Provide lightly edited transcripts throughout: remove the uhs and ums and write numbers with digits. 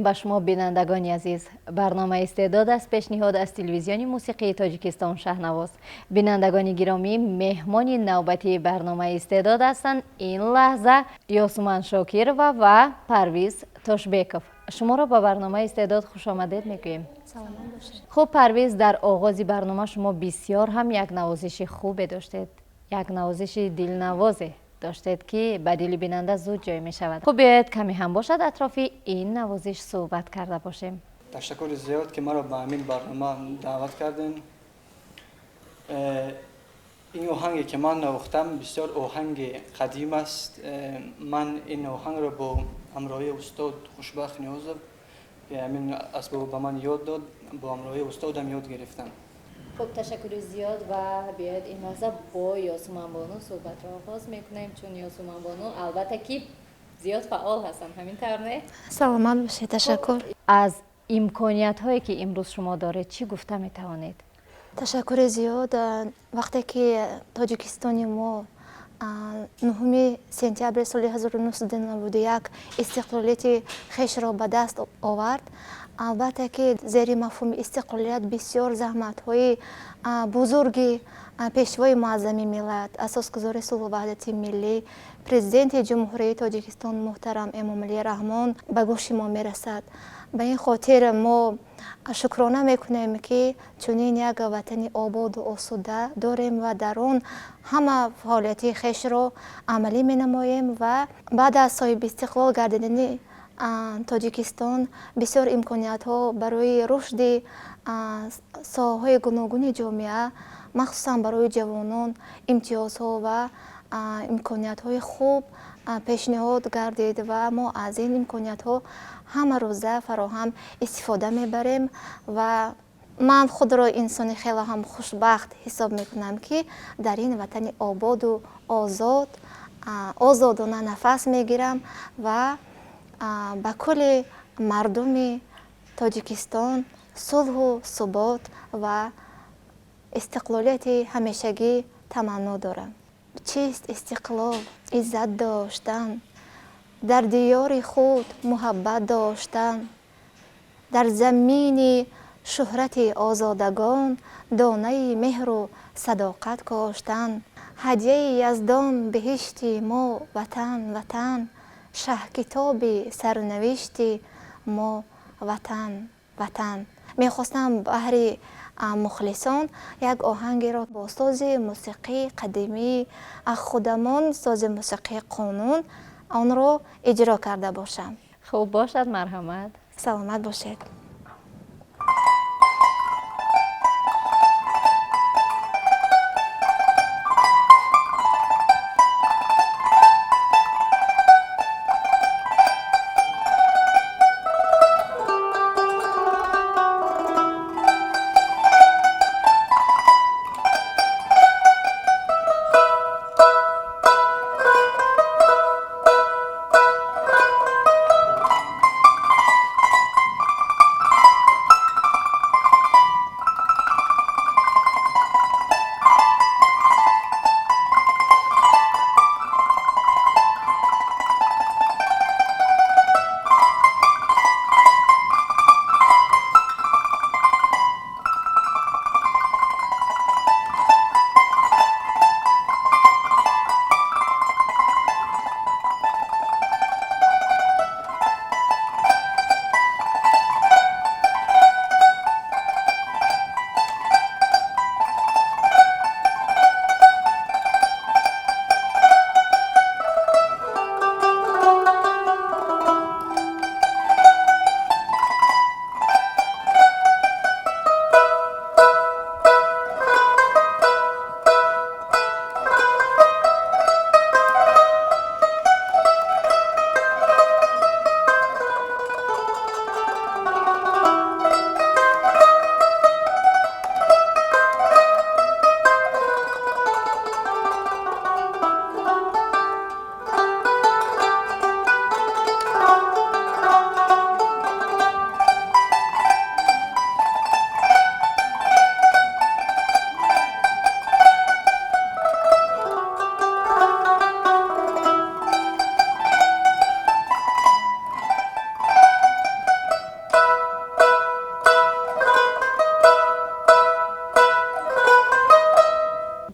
میگوییم به شما بینندگان عزیز. برنامه استعداد است پیشنهاد از تلویزیون موسیقی تاجیکستان شهنواز. بینندگان گرامی، مهمان نوبتی برنامه استعداد هستند این لحظه یاسمن شاکر و پرویز تاشبکов. شما را به برنامه استعداد خوش آمدید میگوییم. سلام باشید. خب پرویز، در آغاز برنامه شما بسیار هم یک نوازش خوب داشتید، یک نوازش دلنوازه داشتید که به دل بیننده زود جای می شود. خب بیاید کمی هم باشد اطراف این نوازش صحبت کرده باشیم. تشکر زیاد که مرا به همین برنامه دعوت کردین. این آهنگی که من نواختم بسیار آهنگ قدیم است. من این آهنگ را با همراهی استاد خوشبخت نیازم که همین اسباب به من یاد داد، با همراهی استادم یاد گرفتم. خب تشکر زیاد و بیاید این لحظه با یاسمن بانو صحبت را آغاز میکنیم، چون یاسمن بانو البته که زیاد فعال هستن، همین طور نه؟ سلامت باشید. تشکر. از امکانیت هایی که امروز شما دارید چی گفته میتوانید؟ تشکر زیاد. وقتی که تاجیکستان ما 9 سپتامبر سال 1991 استقلالیت خیش را به دست آورد، البته که زیر مفهوم استقلالیت بسیار زحمت های بزرگی پیشوای معظم ملت، اساسگزار صلح و وحدت ملی، پرزیدنت جمهوری تاجیکستان محترم امامعلی رحمان به گوش ما میرسد. به این خاطر ما شکرانه میکنیم که چنین یک وطن آباد و آسوده داریم و در آن همه فعالیت خیش را عملی می نماییم و بعد از صاحب استقلال گردیدن تاجیکستان بسیار امکانیت ها برای رشد ساحه‌های گوناگون جامعه، مخصوصا برای جوانان، امتیازها و امکانیت های خوب پیشنهاد گردید و ما از این امکانیت ها همه روزه فراهم استفاده میبریم و من خود را انسان خیلی هم خوشبخت حساب میکنم که در این وطن آباد و آزادانه نفس میگیرم و به کل مردم تاجیکستان صلح و ثبات و استقلالیت همیشگی تمنا دارم. چیست استقلال؟ عزت داشتن، در دیار خود محبت داشتن، در زمین شهرت آزادگان دانه مهر و صداقت کاشتن. هدیه یزدان بهشت ما وطن وطن، شه کتاب سرنوشت ما وطن وطن. میخواستم بهر مخلصان یک آهنگ را با ساز موسیقی قدیمی خودمان، ساز موسیقی قانون، آن را اجرا کرده باشم. خوب باشد، مرحمت. سلامت باشید.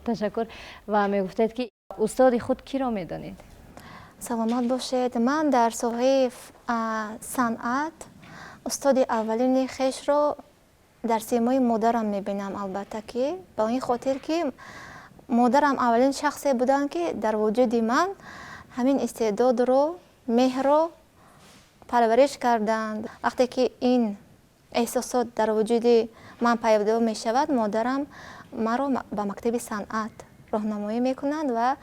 تشکر. و میگفتید که استاد خود کی را میدانید؟ سلامت باشید. من در سوحه صنعت استاد اولین خیش رو در سیمای مادرم میبینم. البته که با این خاطر که مادرم اولین شخصی بودن که در وجود من همین استعداد رو، مهر رو پرورش کردند. وقتی که این احساسات در وجود من پیدا می شود، مادرم مرا به مکتب صنعت راهنمایی میکنند و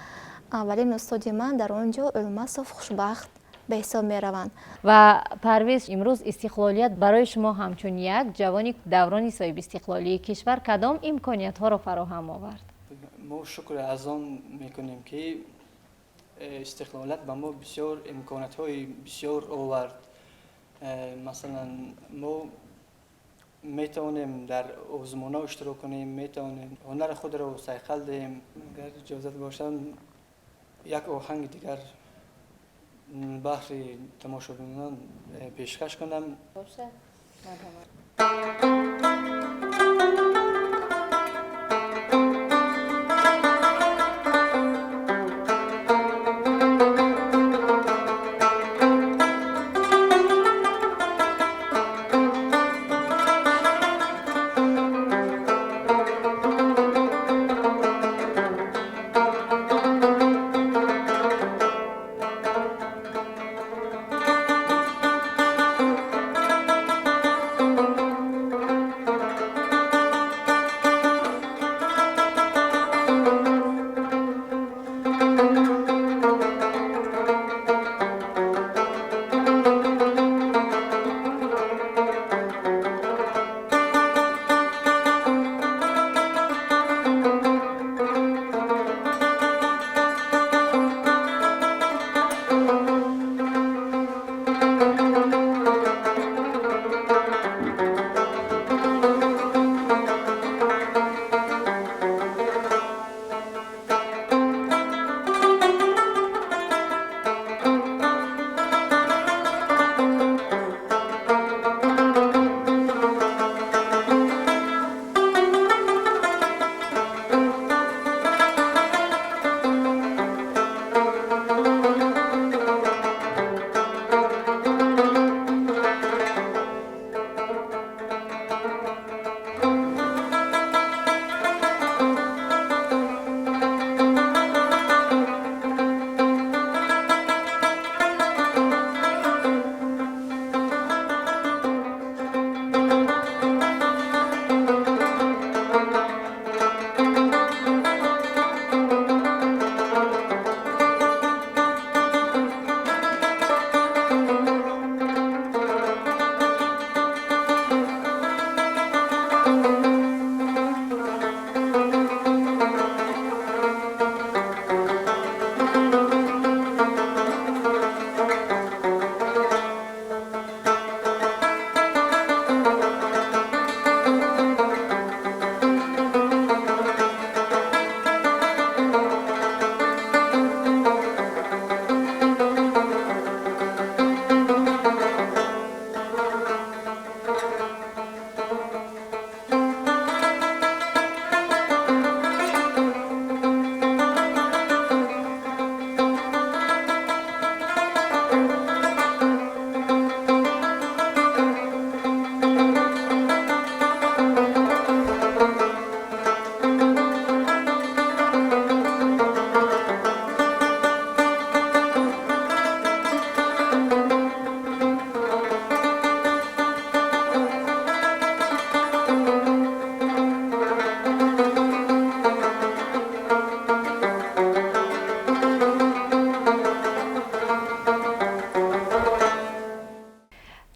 اولین استاد من در اونجا الماسوف خوشبخت به حساب می روند. و پرویز، امروز استقلالیت برای شما همچون یک جوانی دوران صاحب استقلالی کشور کدام امکانیت ها را فراهم آورد؟ ما شکر از آن میکنیم که استقلالیت به ما بسیار امکانات های بسیار آورد. مثلا ما میتونیم در آزمون ها اشتراک کنیم، میتونیم هنر خود را سیقل دهیم. اگر اجازت باشد یک آهنگ دیگر بحری تماشابینان پیشکش کنم.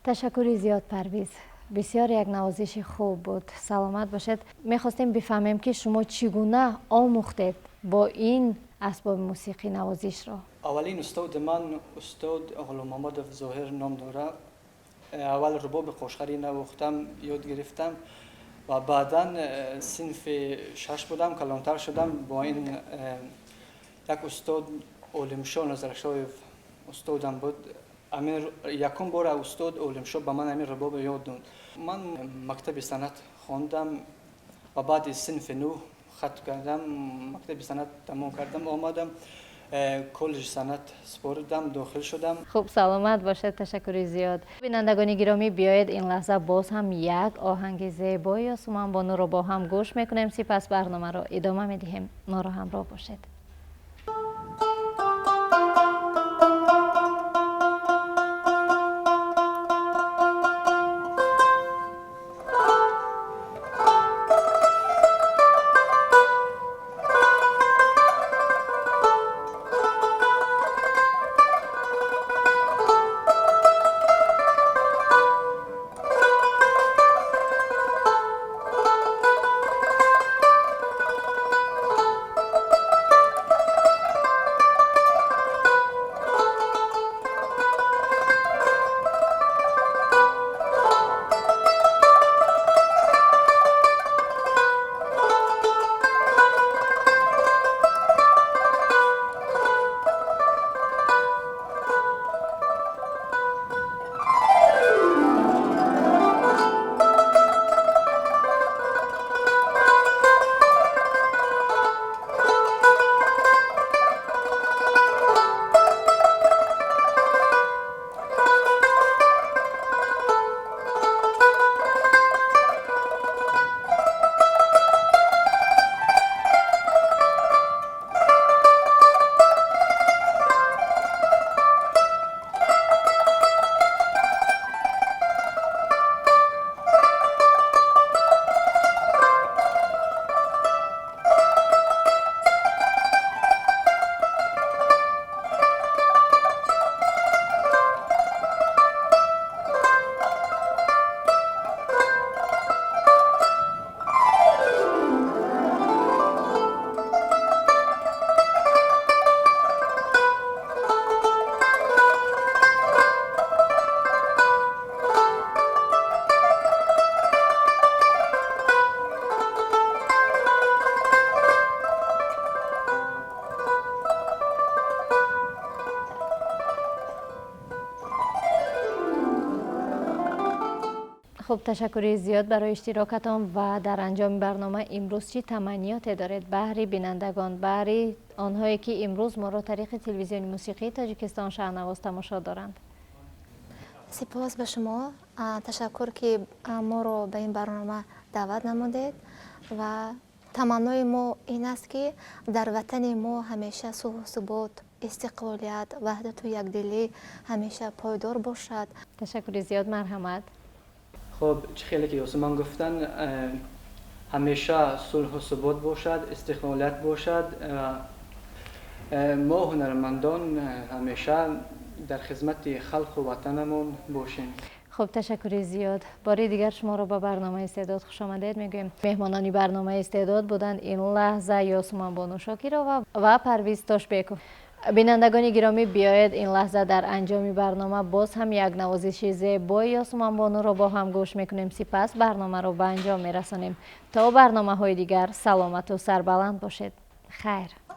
تشکر زیاد پرویز. بسیار یک نوازش خوب بود. سلامت باشید. میخواستیم بفهمیم که شما چگونه آموختید با این اسباب موسیقی نوازش را؟ اولین استاد من استاد غلام محمد ظاهر نام داره. اول رباب قشقری نواختم، یاد گرفتم و بعدا صنف 6 بودم، کلانتر شدم با این یک استاد علمشاه نظرشاه استادم بود. امیر یکم بار استاد علمشاه به من امیر رباب یاد داد. من مکتب صنعت خواندم و بعد صنف 9 خط کردم، مکتب سند تمام کردم، آمدم کالج سند سپردم، داخل شدم. خوب سلامت باشد. تشکر زیاد. بینندگان گرامی، بیایید این لحظه باز هم یک آهنگ زیبای آسمان بانو رو با هم گوش میکنیم، سپس برنامه رو ادامه میدهیم. ما رو همراه باشید. خب تشکر زیاد برای اشتراکتان و در انجام برنامه امروز چی تمنیاتی دارید برای بینندگان، برای آنهایی که امروز ما را طریق تلویزیون موسیقی تاجیکستان شهرنواز تماشا دارند؟ سپاس به شما، تشکر که ما رو به این برنامه دعوت نمودید و تمنای ما این است که در وطن ما همیشه صلح و ثبات، استقلالیت، وحدت و یکدلی همیشه پایدار باشد. تشکر زیاد. مرحمت. خب چه خیلی که عثمان گفتن، همیشه صلح و ثبات باشد، استقلالیت باشد. ما هنرمندان همیشه در خدمت خلق و وطنمون باشیم. خب تشکر زیاد. باری دیگر شما رو به برنامه استعداد خوش آمدید میگویم. مهمانان برنامه استعداد بودند این لحظه یاسمان بانو شاکرova و پرویز تاشبکوف. بینندگان گرامی، بیایید این لحظه در انجام برنامه باز هم یک نوازش زیبای یاسمان بانو رو با هم گوش میکنیم، سپس برنامه رو به انجام میرسانیم. تا برنامه های دیگر سلامت و سربلند باشید. خیر.